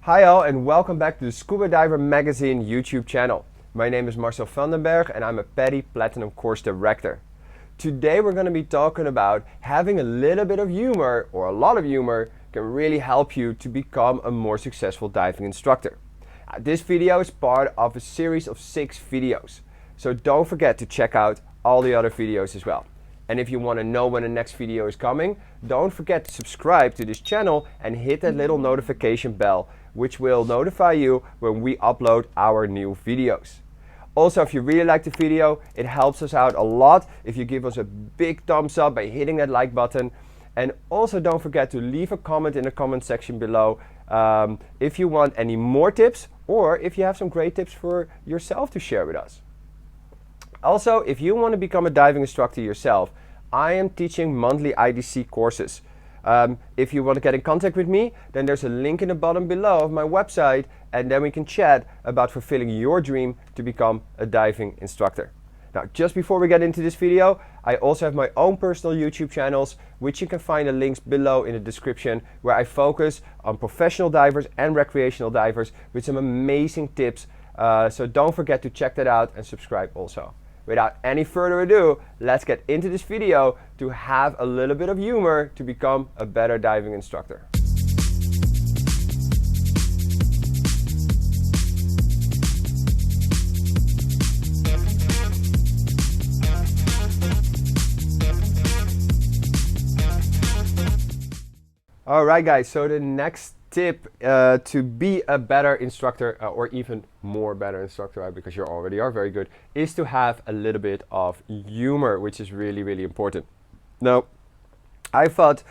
Hi all and welcome back to the Scuba Diver magazine YouTube channel. My name is Marcel Vandenberg and I'm a PADI Platinum course director. Today we're going to be talking about having a little bit of humor or a lot of humor can really help you to become a more successful diving instructor. This video is part of a series of 6 videos, so don't forget to check out all the other videos as well. And if you want to know when the next video is coming, don't forget to subscribe to this channel and hit that little notification bell, which will notify you when we upload our new videos. Also, if you really like the video, it helps us out a lot if you give us a big thumbs up by hitting that like button. And also don't forget to leave a comment in the comment section below if you want any more tips or if you have some great tips for yourself to share with us. Also, if you want to become a diving instructor yourself, I am teaching monthly IDC courses. If you want to get in contact with me, then there's a link in the bottom below of my website, and then we can chat about fulfilling your dream to become a diving instructor. Now, just before we get into this video, I also have my own personal YouTube channels, which you can find the links below in the description, where I focus on professional divers and recreational divers with some amazing tips. So don't forget to check that out and subscribe also. Without any further ado, let's get into this video to have a little bit of humor to become a better diving instructor. Alright guys, so the next tip to be a better instructor or even more better instructor, right, because you already are very good, is to have a little bit of humor, which is really important. Now, I thought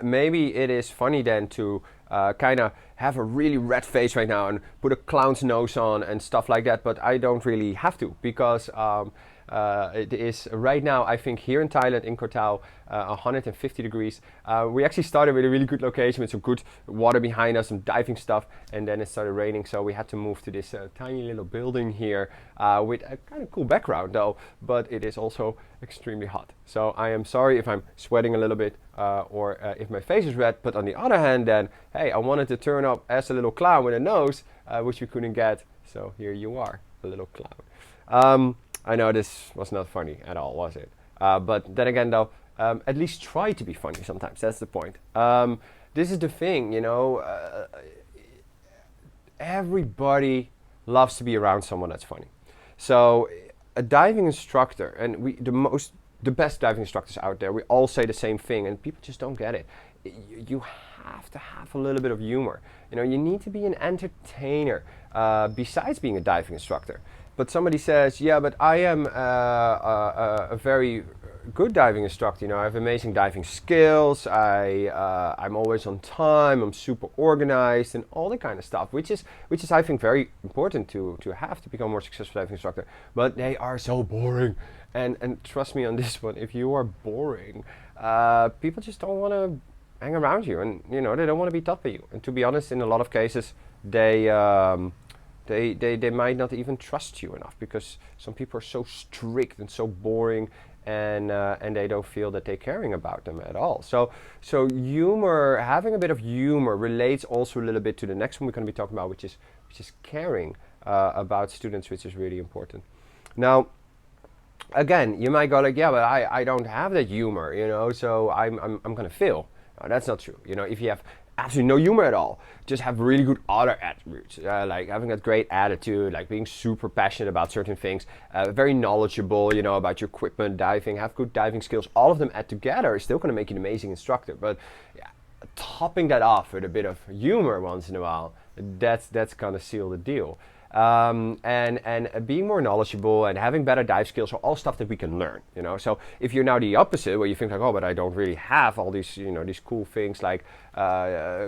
maybe it is funny then to kind of have a really red face right now and put a clown's nose on and stuff like that, but I don't really have to, because it is right now, I think here in Thailand, in Koh Tao, 150 degrees. We actually started with a really good location with some good water behind us, some diving stuff, and then it started raining, so we had to move to this tiny little building here with a kind of cool background though, but it is also extremely hot. So I am sorry if I'm sweating a little bit or if my face is red, but on the other hand then, hey, I wanted to turn up as a little clown with a nose, which we couldn't get, so here you are, a little clown. I know this was not funny at all, was it? But then again though, at least try to be funny sometimes, that's the point. This is the thing, you know, everybody loves to be around someone that's funny. So a diving instructor, and the best diving instructors out there, we all say the same thing and people just don't get it. You have to have a little bit of humor. You know, you need to be an entertainer besides being a diving instructor. But somebody says, yeah, but I am a very good diving instructor. You know, I have amazing diving skills. I'm always on time. I'm super organized and all that kind of stuff, which is I think very important to have to become a more successful diving instructor. But they are so boring. And trust me on this one, if you are boring, people just don't want to hang around you, and you know, they don't want to be taught by you. And to be honest, in a lot of cases, they might not even trust you enough, because some people are so strict and so boring, and they don't feel that they're caring about them at all. So humor, having a bit of humor, relates also a little bit to the next one we're going to be talking about, which is caring about students, which is really important. Now, again, you might go like, yeah, but I don't have that humor, you know, so I'm going to fail. No, that's not true. You know, if you have absolutely no humor at all, just have really good other attributes, like having a great attitude, like being super passionate about certain things, very knowledgeable, you know, about your equipment, diving, have good diving skills, all of them add together is still going to make you an amazing instructor. But yeah, topping that off with a bit of humor once in a while, that's going to seal the deal. And being more knowledgeable and having better dive skills are all stuff that we can learn, you know. So if you're now the opposite, where you think like, oh, but I don't really have all these, you know, these cool things like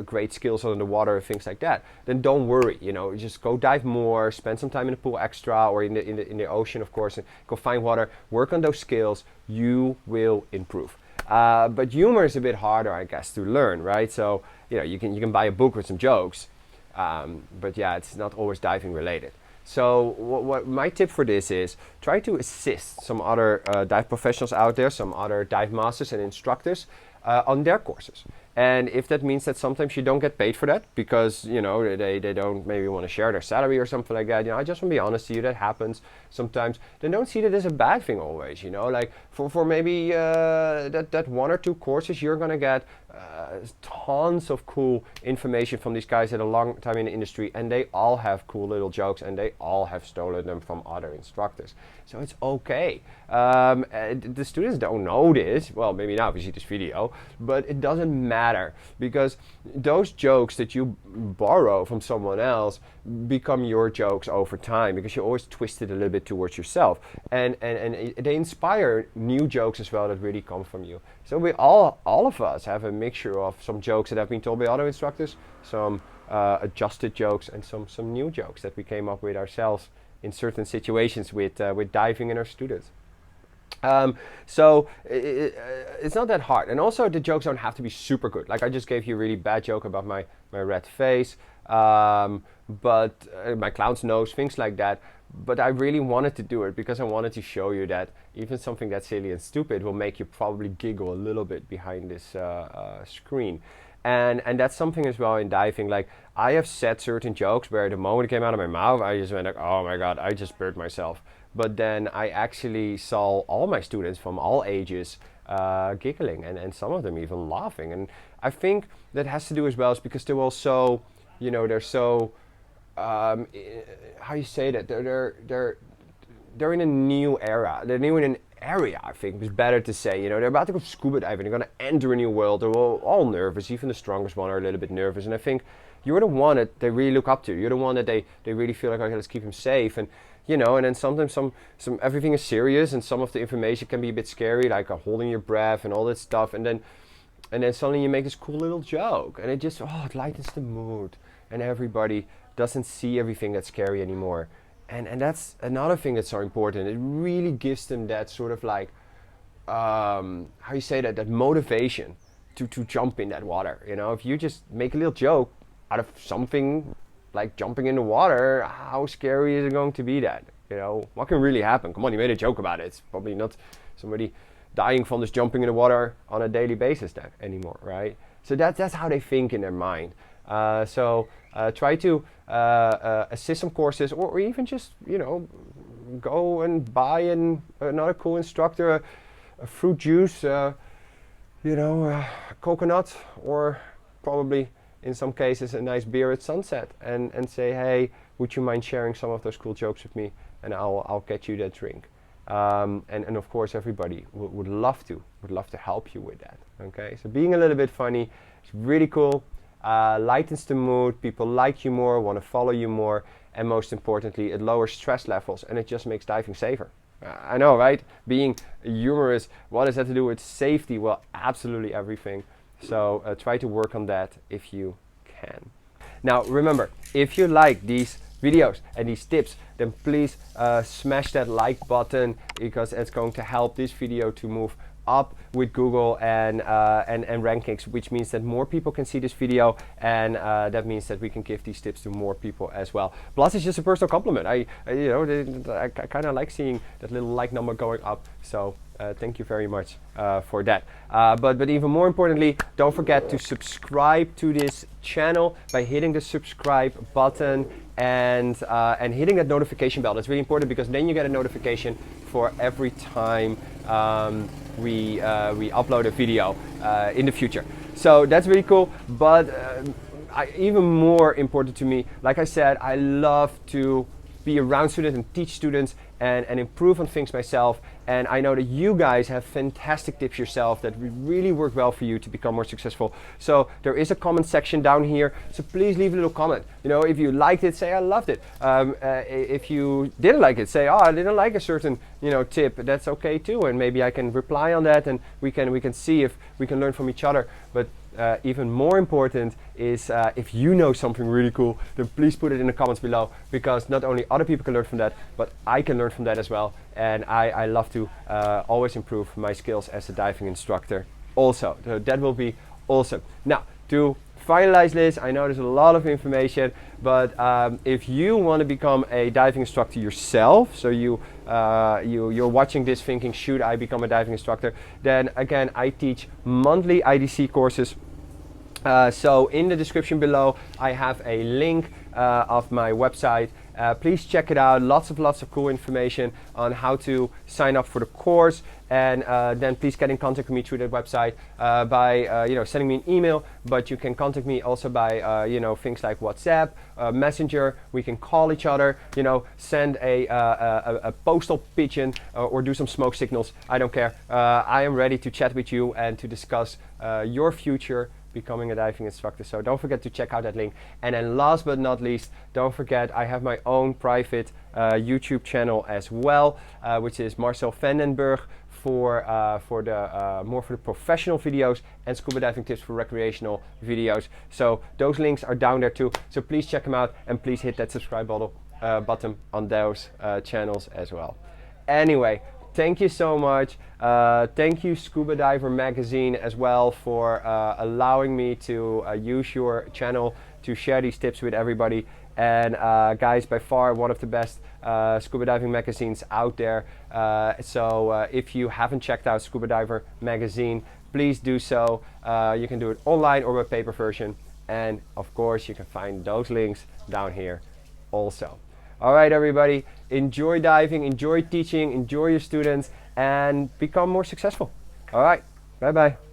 great skills on the water, things like that, then don't worry, you know, just go dive more, spend some time in the pool extra, or in the ocean, of course, and go find water, work on those skills, you will improve. But humor is a bit harder, I guess, to learn, right? So, you know, you can buy a book with some jokes, but yeah, it's not always diving related. So what my tip for this is, try to assist some other dive professionals out there, some other dive masters and instructors on their courses. And if that means that sometimes you don't get paid for that because, you know, they don't maybe want to share their salary or something like that, you know, I just want to be honest to you, that happens sometimes. Then don't see that as a bad thing always, you know, like for maybe that 1 or 2 courses, you're going to get tons of cool information from these guys that are a long time in the industry, and they all have cool little jokes, and they all have stolen them from other instructors. So it's okay. The students don't know this. Well, maybe now if you see this video, but it doesn't matter because those jokes that you borrow from someone else become your jokes over time because you always twist it a little bit towards yourself, and they inspire new jokes as well that really come from you. So we all of us have a mixture of some jokes that have been told by other instructors, some adjusted jokes, and some new jokes that we came up with ourselves in certain situations with diving and our students. So it's not that hard, and also the jokes don't have to be super good. Like I just gave you a really bad joke about my red face, but my clown's nose, things like that. But I really wanted to do it because I wanted to show you that even something that's silly and stupid will make you probably giggle a little bit behind this screen. And that's something as well in diving. Like I have said certain jokes where the moment it came out of my mouth, I just went like, oh my God, I just burned myself. But then I actually saw all my students from all ages giggling and some of them even laughing. And I think that has to do as well is because they're all so, you know, they're so, how you say that? They're in a new era. They're new in an area, I think is better to say. You know, they're about to go scuba diving. They're going to enter a new world. They're all nervous. Even the strongest one are a little bit nervous. And I think you're the one that they really look up to. You're the one that they really feel like, okay, let's keep him safe. And you know, and then sometimes some everything is serious, and some of the information can be a bit scary, like holding your breath and all that stuff. And then suddenly you make this cool little joke, and it just it lightens the mood, and everybody doesn't see everything that's scary anymore. And that's another thing that's so important. It really gives them that sort of like, how you say that motivation to jump in that water. You know, if you just make a little joke out of something like jumping in the water, how scary is it going to be that? You know, what can really happen? Come on, you made a joke about it. It's probably not somebody dying from just jumping in the water on a daily basis then anymore, right? So that's how they think in their mind. So try to assist some courses, or even just, you know, go and buy another cool instructor, a fruit juice, you know, a coconut, or probably in some cases a nice beer at sunset, and say, hey, would you mind sharing some of those cool jokes with me, and I'll get you that drink. And of course everybody would love to help you with that. Okay, so being a little bit funny is really cool, lightens the mood, people like you more, want to follow you more, and most importantly it lowers stress levels, and it just makes diving safer. I know, right? Being humorous, what does that to do with safety? Well, absolutely everything. So try to work on that if you can. Now remember, if you like these videos and these tips, then please smash that like button, because it's going to help this video to move up with Google and rankings, which means that more people can see this video, and that means that we can give these tips to more people as well. Plus, it's just a personal compliment. I kind of like seeing that little like number going up. So thank you very much for that. But even more importantly, don't forget to subscribe to this channel by hitting the subscribe button and hitting that notification bell. That's really important, because then you get a notification for every time we upload a video in the future. So that's really cool. But even more important to me, like I said, I love to be around students and teach students and improve on things myself. And I know that you guys have fantastic tips yourself that really work well for you to become more successful. So there is a comment section down here. So please leave a little comment. You know, if you liked it, say I loved it. If you didn't like it, say, oh, I didn't like a certain, you know, tip. That's okay too. And maybe I can reply on that, and we can see if we can learn from each other. But even more important is if you know something really cool, then please put it in the comments below, because not only other people can learn from that, but I can learn from that as well. And I love to always improve my skills as a diving instructor also. So that will be awesome. Now, to finalize this, I know there's a lot of information, but if you want to become a diving instructor yourself, so you're watching this thinking, should I become a diving instructor? Then again, I teach monthly IDC courses So in the description below, I have a link of my website. Please check it out. Lots of cool information on how to sign up for the course, and then please get in contact with me through that website by sending me an email. But you can contact me also by things like WhatsApp, Messenger. We can call each other. Send a postal pigeon or do some smoke signals. I don't care. I am ready to chat with you and to discuss your future becoming a diving instructor. So don't forget to check out that link. And then last but not least, don't forget I have my own private YouTube channel as well, which is Marcel Vandenberg for the professional videos, and scuba diving tips for recreational videos. So those links are down there too. So please check them out, and please hit that subscribe button on those channels as well. Anyway, thank you so much. Thank you Scuba Diver magazine as well for allowing me to use your channel to share these tips with everybody. And guys, by far one of the best scuba diving magazines out there. So if you haven't checked out Scuba Diver magazine, please do so. You can do it online or by paper version. And of course, you can find those links down here also. All right, everybody, enjoy diving, enjoy teaching, enjoy your students, and become more successful. All right, bye-bye.